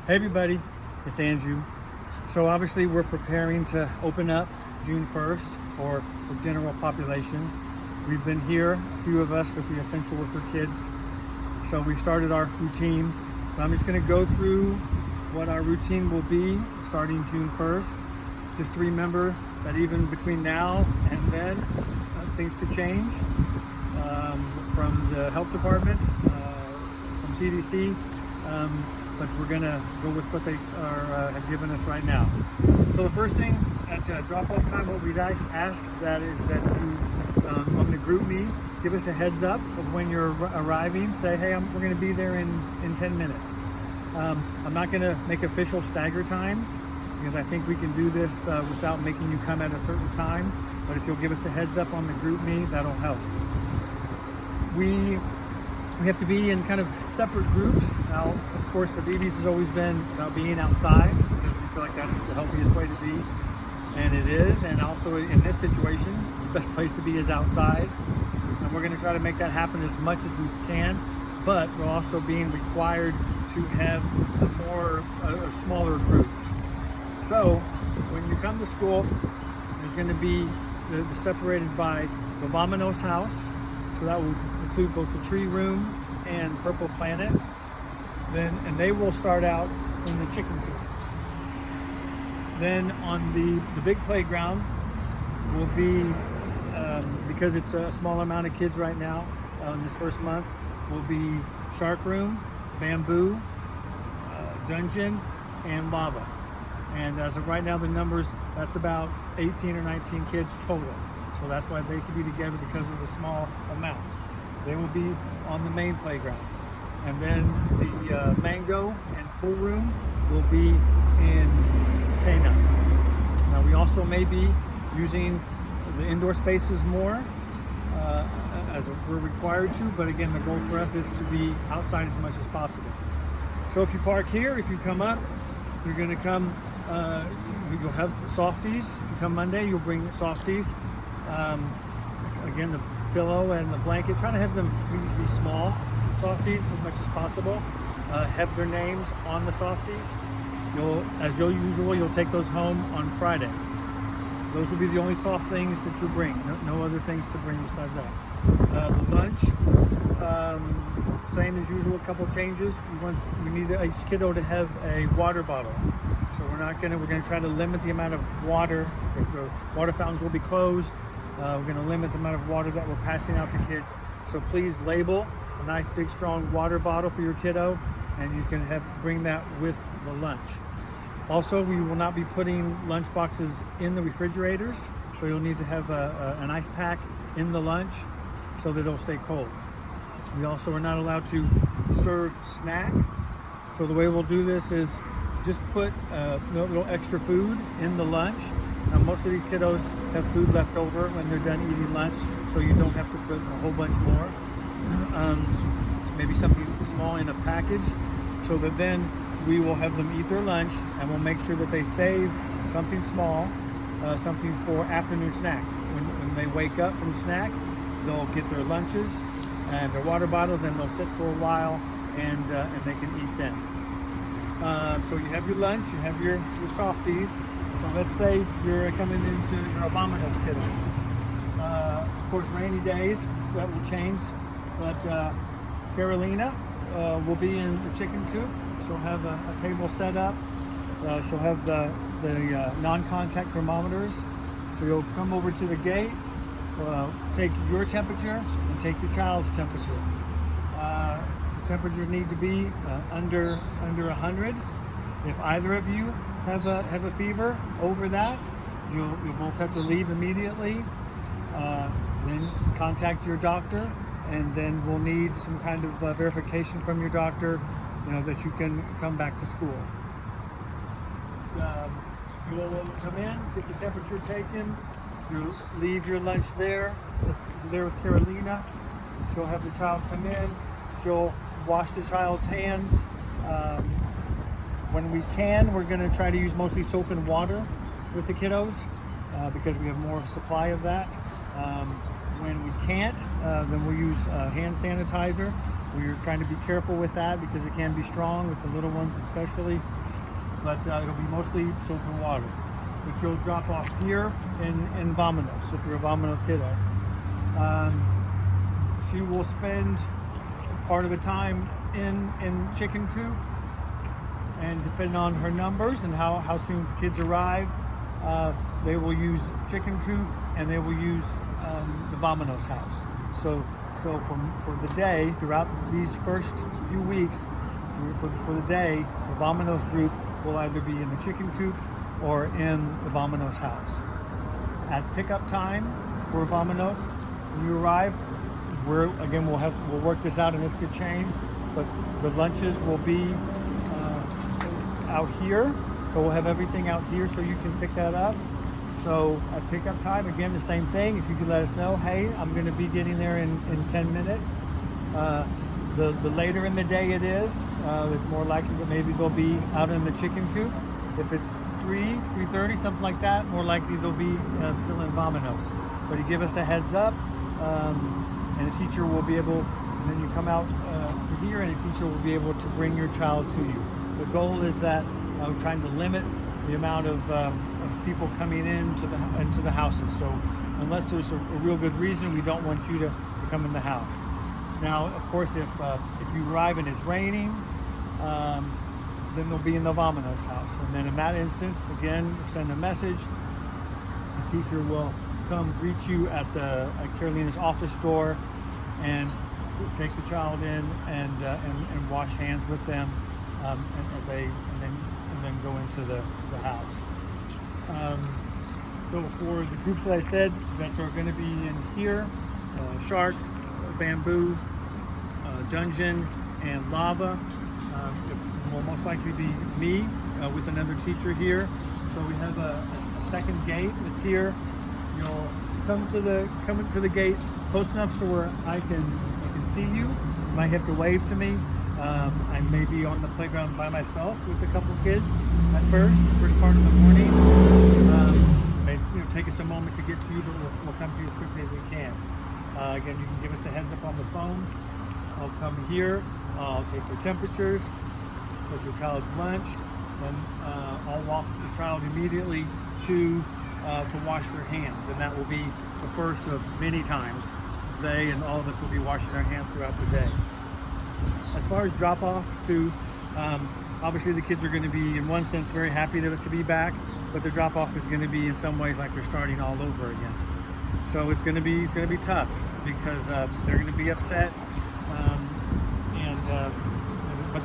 Hey everybody, it's Andrew. So obviously we're preparing to open up June 1st for the general population. We've been here, a few of us with the essential worker kids. So we started our routine. I'm just gonna go through what our routine will be starting June 1st. Just to remember that even between now and then, things could change from the health department, from CDC. But we're gonna go with what they have given us right now. So the first thing at drop-off time, what we'd ask that is that you, on the group me, give us a heads up of when you're arriving. Say, hey, we're gonna be there in 10 minutes. I'm not gonna make official stagger times because I think we can do this without making you come at a certain time. But if you'll give us a heads up on the group me, that'll help. We have to be in kind of separate groups. Now, of course, the Habibis has always been about being outside because we feel like that's the healthiest way to be, and it is. And also in this situation, the best place to be is outside. And we're going to try to make that happen as much as we can, but we're also being required to have smaller groups. So when you come to school, there's going to be separated by the Vamanos house. So that will include both the tree room and Purple Planet. And they will start out in the chicken coop. Then on the big playground will be, because it's a small amount of kids right now, in this first month, will be Shark Room, Bamboo, Dungeon, and Lava. And as of right now, the numbers, that's about 18 or 19 kids total. So that's why they can be together, because of the small amount. They will be on the main playground. And then the mango and pool room will be in K9. Now we also may be using the indoor spaces more as we're required to, but again, the goal for us is to be outside as much as possible. So if you park here, if you come up, you're gonna come, you'll have softies. If you come Monday, you'll bring softies. Again, the pillow and the blanket, try to have them be small softies as much as possible. Have their names on the softies. As usual, you'll take those home on Friday. Those will be the only soft things that you'll bring. No other things to bring besides that. The lunch, same as usual, a couple changes. We need each kiddo to have a water bottle. So we're gonna try to limit the amount of water. The water fountains will be closed. We're going to limit the amount of water that we're passing out to kids. So please label a nice big strong water bottle for your kiddo, and you can bring that with the lunch. Also, we will not be putting lunch boxes in the refrigerators, so you'll need to have an ice pack in the lunch so that it'll stay cold. We also are not allowed to serve snack. So the way we'll do this is just put a little extra food in the lunch. Now, most of these kiddos have food left over when they're done eating lunch, so you don't have to put a whole bunch more. Maybe something small in a package, so that then we will have them eat their lunch, and we'll make sure that they save something small, something for afternoon snack. When they wake up from snack, they'll get their lunches and their water bottles, and they'll sit for a while, and they can eat then. So you have your lunch, you have your softies. So let's say you're coming into your Obama's kiddo. Of course, rainy days, that will change. But Carolina will be in the chicken coop. She'll have a table set up. She'll have the non-contact thermometers. So you'll come over to the gate, take your temperature and take your child's temperature. The temperatures need to be under 100. If either of you have a fever over that, you'll both have to leave immediately. Then contact your doctor, and then we'll need some kind of verification from your doctor, that you can come back to school. You'll come in, get the temperature taken. You'll leave your lunch there with Carolina. She'll have the child come in. She'll wash the child's hands. When we can, we're going to try to use mostly soap and water with the kiddos because we have more supply of that. When we can't, then we'll use hand sanitizer. We're trying to be careful with that because it can be strong with the little ones especially, but it'll be mostly soap and water, which you'll drop off here in Vamonos if you're a Vamonos kiddo. She will spend part of the time in chicken coop, and depending on her numbers and how soon kids arrive, they will use chicken coop and they will use the Vamonos house. So for the day, throughout these first few weeks, for the day, the Vamonos group will either be in the chicken coop or in the Vamonos house. At pickup time for Vamonos, when you arrive, we'll work this out and this could change, but the lunches will be out here. So we'll have everything out here so you can pick that up. So at pickup time, again, the same thing. If you could let us know, hey, I'm going to be getting there in 10 minutes. The later in the day it is, it's more likely that maybe they'll be out in the chicken coop. If it's 3:30, something like that, more likely they'll be still in Vamonos. But you give us a heads up, and a teacher will be able, and then you come out to here, and a teacher will be able to bring your child to you. The goal is that we're trying to limit the amount of people coming into the houses. So unless there's a real good reason, we don't want you to come in the house. Now, of course, if you arrive and it's raining, then they'll be in the Vamonos house. And then in that instance, again, send a message. The teacher will come greet you at Carolina's office door and take the child in and wash hands with them, and then go into the house. So for the groups that I said that are going to be in here, Shark, Bamboo, Dungeon, and Lava, it will most likely be me with another teacher here. So we have a second gate that's here. You'll come to the gate close enough so where I can see you. You might have to wave to me. I may be on the playground by myself with a couple kids at the first part of the morning. May take us a moment to get to you, but we'll come to you as quickly as we can. Again, you can give us a heads up on the phone. I'll come here. I'll take their temperatures, take your child's lunch, and I'll walk the child immediately to wash their hands, and that will be the first of many times they and all of us will be washing our hands throughout the day. As far as drop-off to, obviously the kids are going to be, in one sense, very happy to be back, but the drop-off is going to be in some ways like they're starting all over again. So it's going to be tough because they're going to be upset, but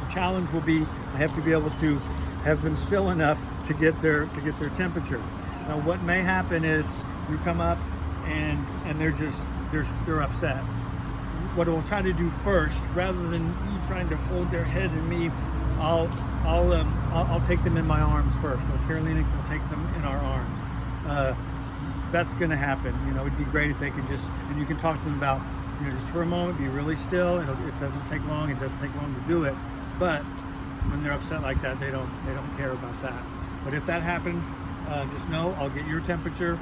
the challenge will be I have to be able to have them still enough to get their temperature. Now, what may happen is you come up and they're upset. What we'll try to do first, rather than you trying to hold their head and me, I'll take them in my arms first. So Carolina can take them in our arms. That's going to happen. It'd be great if they could and you can talk to them about, just for a moment, be really still. It doesn't take long. It doesn't take long to do it. But when they're upset like that, they don't care about that. But if that happens, just know I'll get your temperature.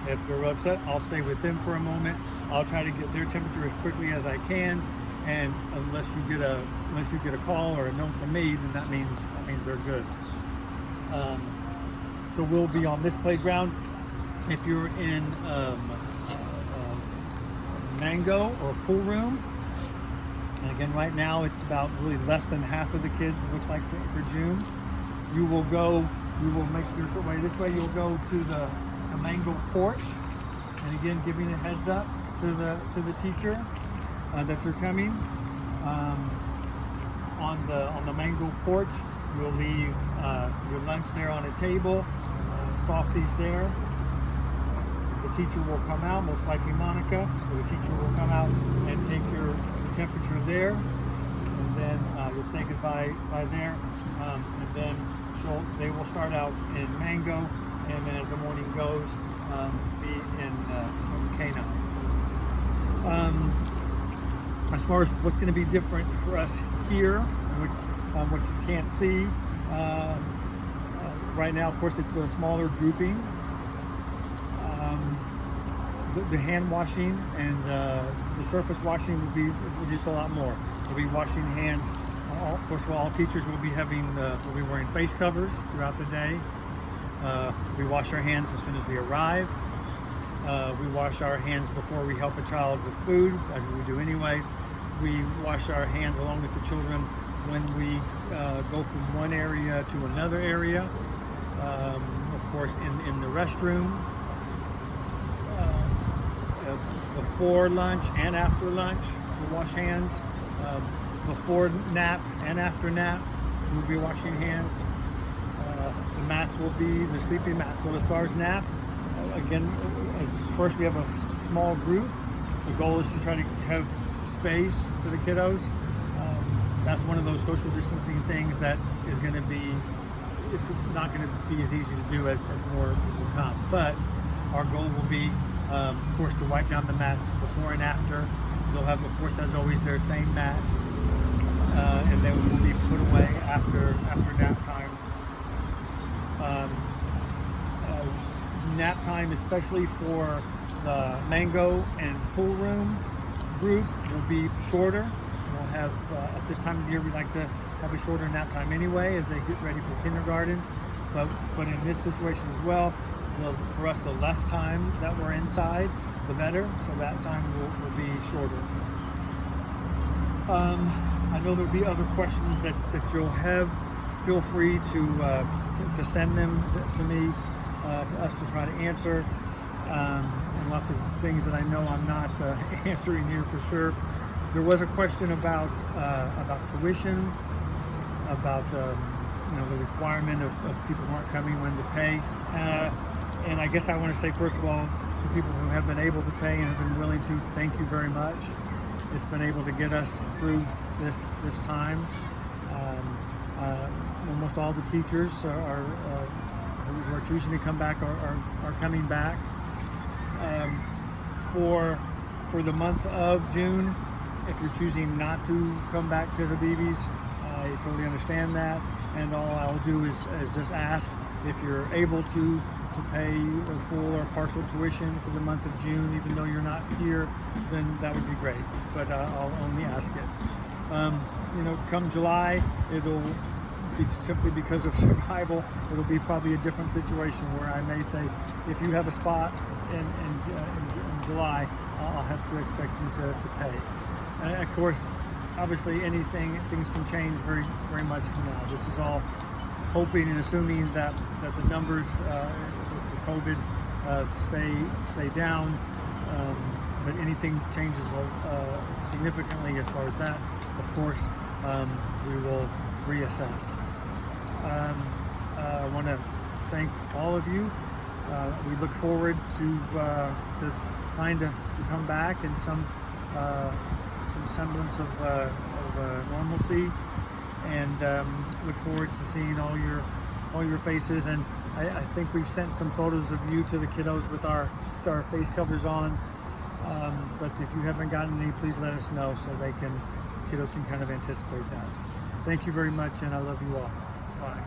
If they're upset, I'll stay with them for a moment. I'll try to get their temperature as quickly as I can, and unless you get a call or a note from me, then that means they're good. So we'll be on this playground. If you're in Mango or Pool Room, and again, right now it's about really less than half of the kids. It looks like for June. You will make your way this way. You'll go to the Mango porch, and again, giving a heads up to the teacher that you're coming. On the Mango porch, you'll leave your lunch there on a table, softies there. The teacher will come out, most likely Monica. The teacher will come out and take your temperature there, and then you'll say goodbye there, and then they will start out in Mango, and then as the morning goes, be in K9. As far as what's going to be different for us here, what you can't see right now, of course, it's a smaller grouping. the hand washing and the surface washing will be just a lot more. We'll be washing hands. First of all teachers will be wearing face covers throughout the day. We wash our hands as soon as we arrive. We wash our hands before we help a child with food, as we do anyway. We wash our hands along with the children when we go from one area to another area. Of course, in the restroom, before lunch and after lunch, we wash hands. Before nap and after nap, we'll be washing hands. The mats will be the sleeping mats. So as far as nap, again, first we have a small group. The goal is to try to have space for the kiddos. That's one of those social distancing things that is going to be, it's not going to be as easy to do as more people come. But our goal will be, of course, to wipe down the mats before and after. They'll have, of course, as always, their same mat, and then will be put away after nap time. Nap time, especially for the mango and pool room group, will be shorter. We'll have, at this time of the year, we like to have a shorter nap time anyway as they get ready for kindergarten. But in this situation as well, for us, the less time that we're inside, the better. So that time will be shorter. I know there'll be other questions that you'll have. Feel free to send them to me, to us to try to answer. And lots of things that I know I'm not answering here for sure. There was a question about tuition, about the requirement of people who aren't coming when to pay. And I guess I want to say, first of all, to people who have been able to pay and have been willing to, thank you very much. It's been able to get us through this time. Almost all the teachers who are choosing to come back are coming back. For the month of June, if you're choosing not to come back to Habibi's, I totally understand that. And all I'll do is just ask if you're able to pay a full or partial tuition for the month of June, even though you're not here, then that would be great. But I'll only ask it. Come July, it'll be simply because of survival. It'll be probably a different situation where I may say, if you have a spot in July, I'll have to expect you to pay. And of course, obviously, things can change very, very much from now. This is all hoping and assuming that the numbers with COVID stay down. But anything changes significantly as far as that, of course, we will reassess. I want to thank all of you. We look forward to trying to come back in some semblance of normalcy, and look forward to seeing all your faces. And I think we've sent some photos of you to the kiddos with our face covers on. But if you haven't gotten any, please let us know so kiddos can kind of anticipate that. Thank you very much, and I love you all. Bye.